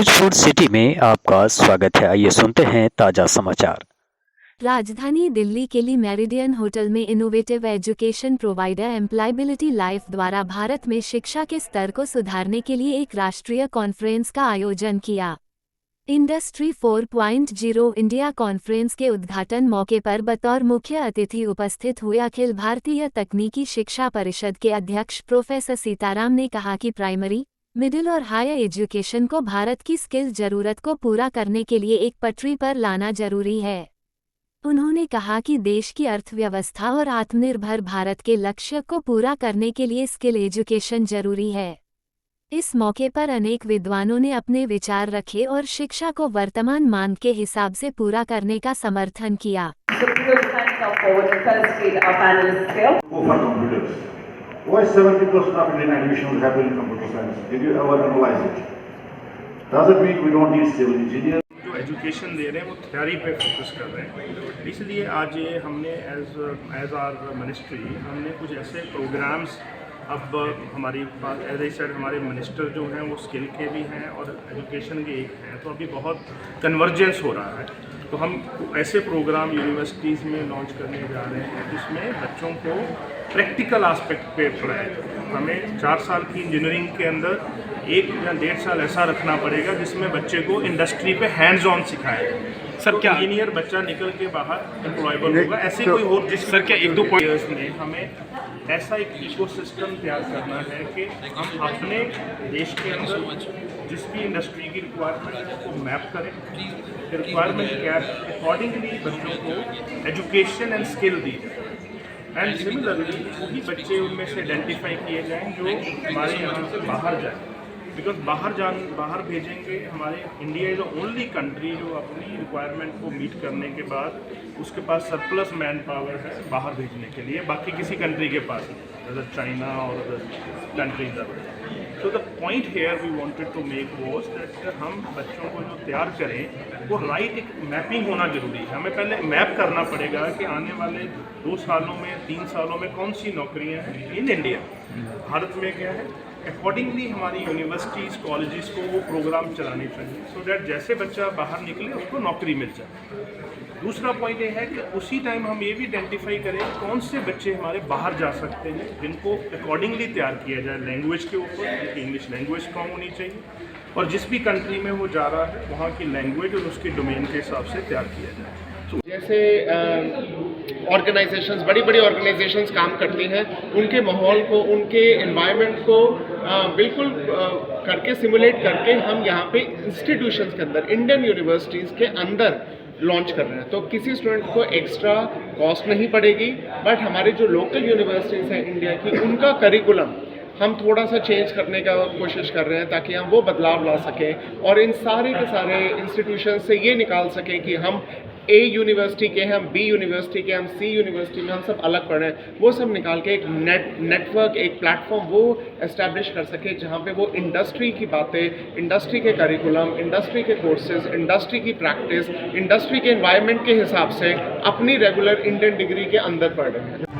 News food city में आपका स्वागत है। आइए सुनते हैं ताजा समाचार। राजधानी दिल्ली के लिए मेरिडियन होटल में innovative education provider employability life द्वारा भारत में शिक्षा के स्तर को सुधारने के लिए एक राष्ट्रीय कॉन्फ्रेंस का आयोजन किया। इंडस्ट्री 4.0 इंडिया कॉन्फ्रेंस के उद्घाटन मौके पर बतौर मुख्य अतिथि उपस्थित हुए अखिल भारतीय तकनीकी शिक्षा परिषद के अध्यक्ष प्रोफेसर सीताराम ने कहा कि प्राइमरी, मिडिल और हायर एजुकेशन को भारत की स्किल जरूरत को पूरा करने के लिए एक पटरी पर लाना जरूरी है। उन्होंने कहा कि देश की अर्थव्यवस्था और आत्मनिर्भर भारत के लक्ष्य को पूरा करने के लिए स्किल एजुकेशन जरूरी है। इस मौके पर अनेक विद्वानों ने अपने विचार रखे और शिक्षा को वर्तमान मांग के हिसाब से पूरा करने का समर्थन किया। Why 70% of Indian admissions happen in computer science? Did you ever analyze it? Does it mean we don't need civil engineers? जो एजुकेशन दे रहे हैं वो थ्योरी पे फोकस कर रहे हैं, इसलिए आज ये हमने एज आवर मिनिस्ट्री हमने कुछ ऐसे प्रोग्राम्स अब हमारी पास एज आई सेड हमारे मिनिस्टर जो हैं वो स्किल के भी हैं और एजुकेशन के एक हैं, तो अभी बहुत कन्वर्जेंस हो रहा है। तो हम ऐसे प्रोग्राम यूनिवर्सिटीज़ में लॉन्च करने जा रहे हैं जिसमें बच्चों को प्रैक्टिकल आस्पेक्ट पे पढ़ाएं। हमें 4 साल की इंजीनियरिंग के अंदर 1 या 1.5 साल ऐसा रखना पड़ेगा जिसमें बच्चे को इंडस्ट्री पे हैंड्स ऑन सिखाएं। सर क्या इंजीनियर बच्चा निकल के बाहर एम्प्लॉयबल होगा, ऐसे कोई और जिस सर क्या 1-2 पॉइंट्स में हमें ऐसा एक इकोसिस्टम तैयार करना है कि हम अपने देश के अंदर जिस भी इंडस्ट्री की रिक्वायरमेंट है उसको मैप करें, रिक्वायरमेंट क्या है, अकॉर्डिंगली बच्चों को एजुकेशन एंड स्किल दी जाए। एंड सिमिलरली वही बच्चे उनमें से आइडेंटिफाई किए जाएँ जो हमारे यहाँ से बाहर जाए, बिकॉज बाहर भेजेंगे। हमारे India is the only country जो अपनी रिक्वायरमेंट को मीट करने के बाद उसके पास सरप्लस मैन पावर है बाहर भेजने के लिए, बाकी किसी कंट्री के पास नहीं, अदर चाइना और other countries are. So the point here we wanted to make was that हम बच्चों को जो तैयार करें वो राइट एक मैपिंग होना जरूरी है। हमें पहले मैप करना पड़ेगा कि आने वाले 2 सालों में 3 सालों में कौन सी नौकरियाँ हैं इन इंडिया, भारत में क्या है। अकॉर्डिंगली हमारी यूनिवर्सिटीज़ कॉलेजेस को वो प्रोग्राम चलाने चाहिए सो डैट जैसे बच्चा बाहर निकले उसको नौकरी मिल जाए। दूसरा पॉइंट ये है कि उसी टाइम हम ये भी आइडेंटिफाई करें कौन से बच्चे हमारे बाहर जा सकते हैं जिनको अकॉर्डिंगली तैयार किया जाए लैंग्वेज के ऊपर, उनकी इंग्लिश लैंग्वेज स्ट्रॉन्ग होनी चाहिए और जिस भी कंट्री में वो जा रहा है वहाँ की लैंग्वेज और उसके डोमेन के हिसाब से तैयार किया जाए। जैसे ऑर्गेनाइजेशंस बड़ी ऑर्गेनाइजेशंस काम करती हैं, उनके माहौल को, उनके एनवायरनमेंट को बिल्कुल करके सिमुलेट करके हम यहाँ पे इंस्टीट्यूशंस के अंदर इंडियन यूनिवर्सिटीज़ के अंदर लॉन्च कर रहे हैं। तो किसी स्टूडेंट को एक्स्ट्रा कॉस्ट नहीं पड़ेगी, बट हमारे जो लोकल यूनिवर्सिटीज़ हैं इंडिया की, उनका करिकुलम हम थोड़ा सा चेंज करने का कोशिश कर रहे हैं ताकि हम वो बदलाव ला सकें और इन सारे के सारे इंस्टीट्यूशन से ये निकाल सकें कि हम A यूनिवर्सिटी के हैं, हम B यूनिवर्सिटी के, हम C यूनिवर्सिटी में हम सब अलग पढ़ रहे हैं, वो सब निकाल के एक नेटवर्क, एक प्लेटफॉर्म वो एस्टैब्लिश कर सके जहाँ पे वो इंडस्ट्री की बातें, इंडस्ट्री के करिकुलम, इंडस्ट्री के कोर्सेज, इंडस्ट्री की प्रैक्टिस, इंडस्ट्री के एनवायरनमेंट के हिसाब से अपनी रेगुलर इंडियन डिग्री के अंदर पढ़ रहे हैं।